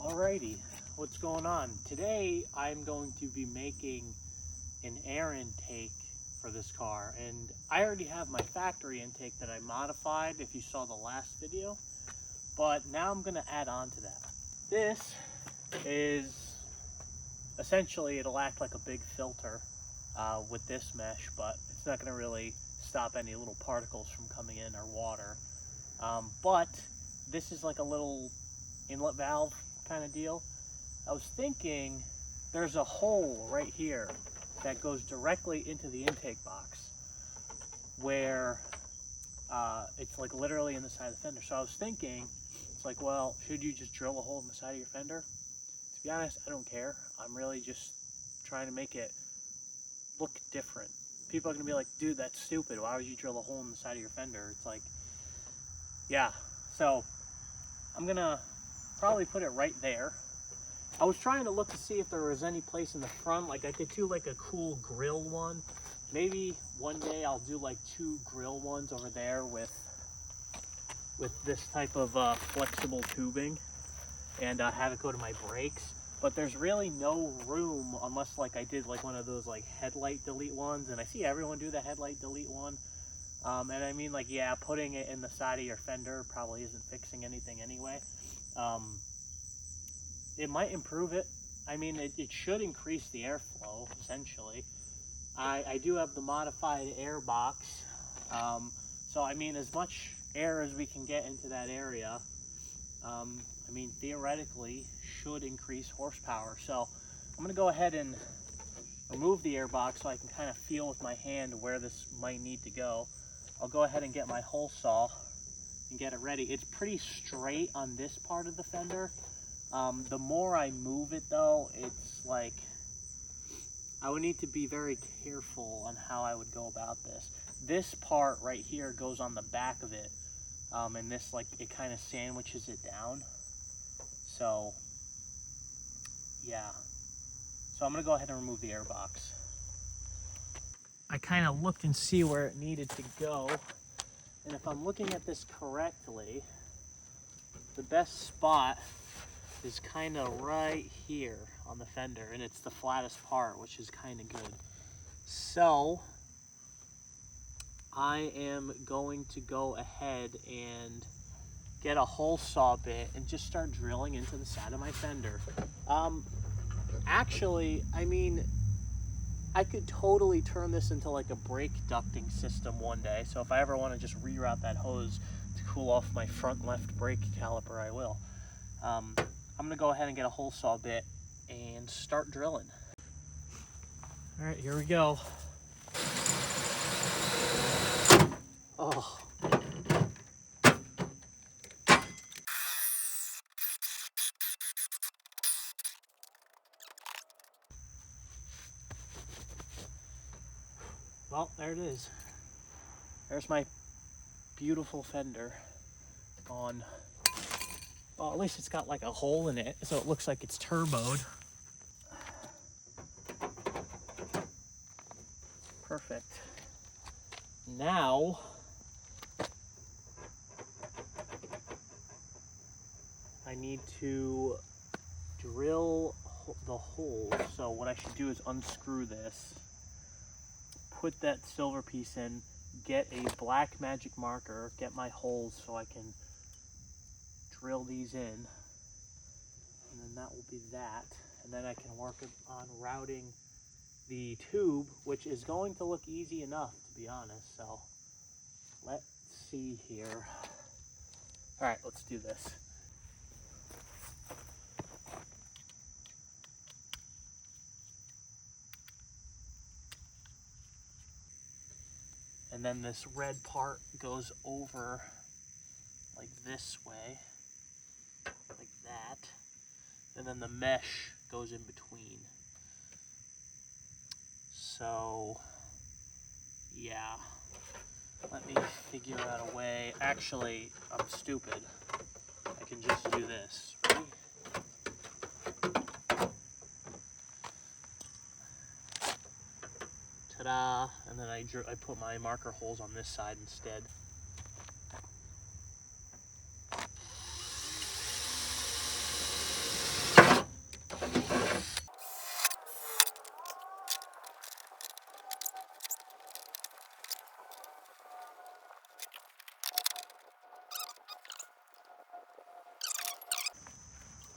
Alrighty, what's going on? Today I'm going to be making an air intake for this car, and I already have my factory intake that I modified if you saw the last video, but now I'm going to add on to that. This is essentially, it'll act like a big filter with this mesh, but it's not going to really stop any little particles from coming in or water. But this is like a little inlet valve kind of deal. I was thinking there's a hole right here that goes directly into the intake box where it's like literally in the side of the fender. So I was thinking, it's like, well, should you just drill a hole in the side of your fender? To be honest, I don't care. I'm really just trying to make it look different. People are gonna be like, dude, that's stupid. Why would you drill a hole in the side of your fender? It's like, yeah. So I'm gonna probably put it right there. I was trying to look to see if there was any place in the front, like I could do like a cool grill one. Maybe one day I'll do like 2 grill ones over there with this type of flexible tubing and have it go to my brakes. But there's really no room unless like I did like one of those like headlight delete ones, and I see everyone do the headlight delete one. And I mean, like, yeah, putting it in the side of your fender probably isn't fixing anything anyway. It might improve it. I mean, it should increase the airflow, essentially. I do have the modified air box. So, I mean, as much air as we can get into that area, I mean, theoretically, should increase horsepower. So, I'm going to go ahead and remove the air box so I can kind of feel with my hand where this might need to go. I'll go ahead and get my hole saw and get it ready. It's pretty straight on this part of the fender. The more I move it though, it's like, I would need to be very careful on how I would go about this. This part right here goes on the back of it, and this, like, it kind of sandwiches it down. So, yeah. So I'm gonna go ahead and remove the air box. I kind of looked and see where it needed to go, and if I'm looking at this correctly, the best spot is kind of right here on the fender, and it's the flattest part, which is kind of good. So I am going to go ahead and get a hole saw bit and just start drilling into the side of my fender. Actually, I mean, I could totally turn this into like a brake ducting system one day. So if I ever want to just reroute that hose to cool off my front left brake caliper, I will. I'm gonna go ahead and get a hole saw bit and start drilling. All right, here we go. Oh. Well, there it is. There's my beautiful fender on. Well, at least it's got like a hole in it, so it looks like it's turboed. Perfect. Now, I need to drill the hole. So what I should do is unscrew this, put that silver piece in, get a black magic marker, get my holes so I can drill these in, and then that will be that. And then I can work on routing the tube, which is going to look easy enough, to be honest. So let's see here. All right, let's do this. And then this red part goes over like this way, like that. And then the mesh goes in between. So, yeah. Let me figure out a way. Actually, I'm stupid. I can just do this. Ready? Ta-da! And then I put my marker holes on this side instead.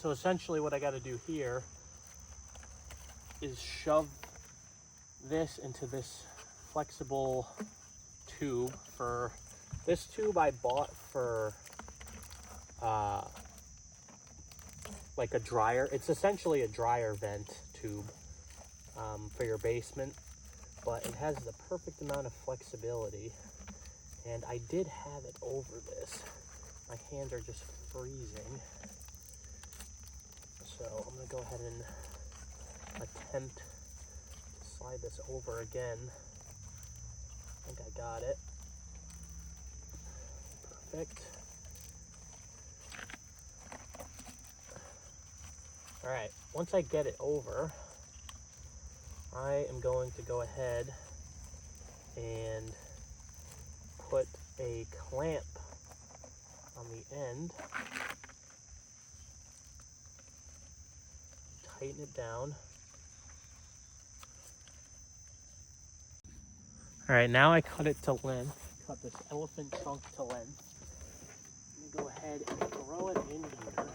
So essentially what I got to do here is shove this into this flexible tube. For this tube I bought for like a dryer. It's essentially a dryer vent tube for your basement, but it has the perfect amount of flexibility. And I did have it over this. My hands are just freezing. So I'm gonna go ahead and attempt to slide this over again. I think I got it. Perfect. All right, once I get it over, I am going to go ahead and put a clamp on the end, tighten it down. All right, now I cut it to length, cut this elephant trunk to length. I'm gonna go ahead and throw it in here.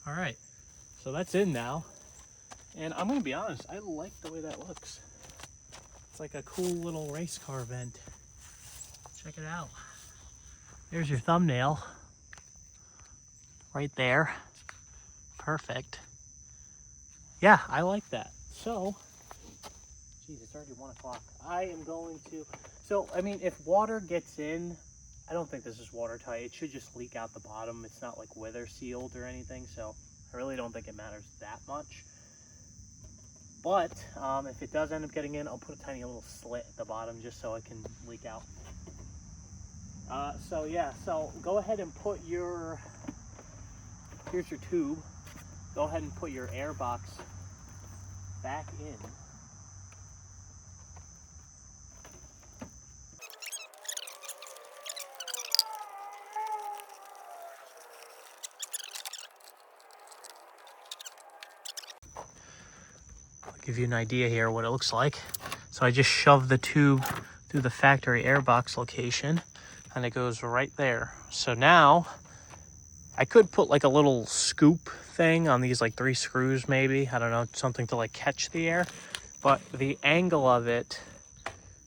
All right, so that's in now. And I'm gonna be honest, I like the way that looks. It's like a cool little race car vent. Check it out. There's your thumbnail. Right there. Perfect. Yeah, I like that. So, geez, it's already 1 o'clock. I am going to, so, I mean, if water gets in, I don't think this is watertight. It should just leak out the bottom. It's not like weather sealed or anything, so I really don't think it matters that much. But if it does end up getting in, I'll put a tiny little slit at the bottom just so it can leak out. So yeah, so go ahead and put your, here's your tube. Go ahead and put your air box back in. Give you an idea here what it looks like. So I just shoved the tube through the factory airbox location and it goes right there. So now I could put like a little scoop thing on these like 3 screws maybe. I don't know, something to like catch the air. But the angle of it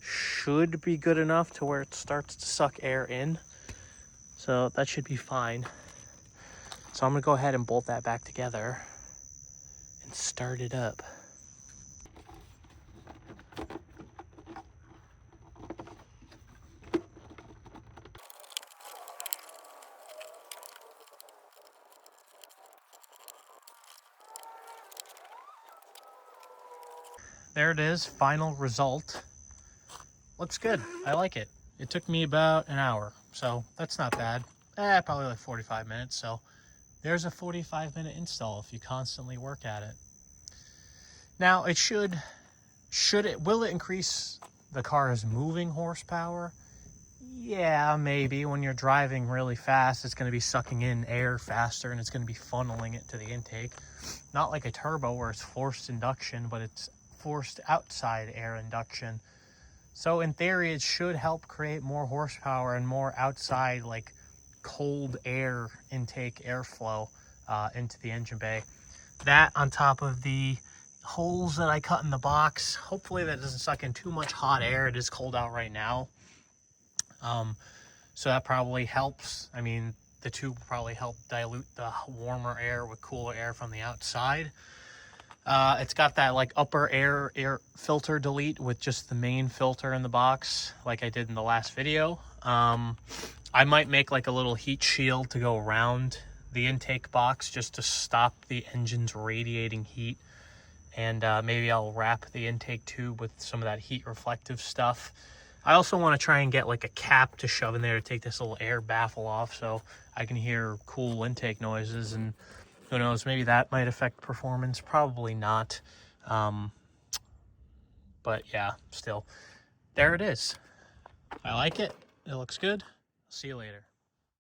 should be good enough to where it starts to suck air in. So that should be fine. So I'm gonna go ahead and bolt that back together and start it up. There it is, final result. Looks good, I like it. It took me about an hour, so that's not bad. Probably like 45 minutes, so there's a 45-minute install if you constantly work at it. Now, it will it increase the car's moving horsepower? Yeah, maybe. When you're driving really fast, it's going to be sucking in air faster and it's going to be funneling it to the intake. Not like a turbo where it's forced induction, but it's forced outside air induction. So in theory, it should help create more horsepower and more outside, like cold air intake airflow into the engine bay. That on top of the holes that I cut in the box. Hopefully that doesn't suck in too much hot air. It is cold out right now. So that probably helps. I mean, the tube will probably help dilute the warmer air with cooler air from the outside. It's got that like upper air filter delete with just the main filter in the box, like I did in the last video. I might make like a little heat shield to go around the intake box just to stop the engine's radiating heat and maybe I'll wrap the intake tube with some of that heat reflective stuff. I also want to try and get like a cap to shove in there to take this little air baffle off so I can hear cool intake noises, and who knows, maybe that might affect performance. Probably not. But yeah, still, there it is. I like it. It looks good. See you later.